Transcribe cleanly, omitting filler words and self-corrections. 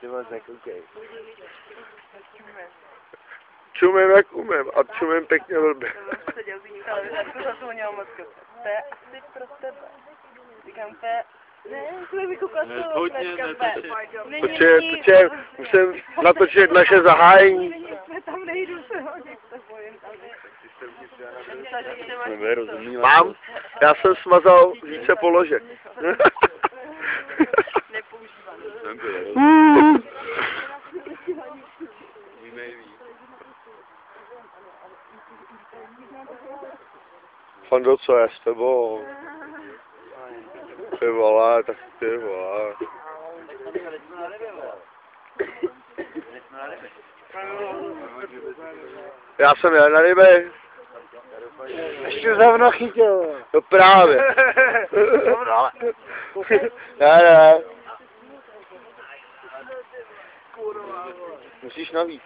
Ty moc nekoukej. Čumím jak umím a čumím pěkně blbě. To měl moc to je asi pro tebe. Říkám, to je... Ne, musíme vykoukat toho dneska, Protože musím natočit naše zahájení. Tam nejdu se hodit, se bojím tam. Mám? Já jsem smazal více položek. Fando, co je s tebou? Ty vole, tak ty vole. Já jsem jel na ryby. Ještě zavno chytil. No právě. Ne. Musíš navíc.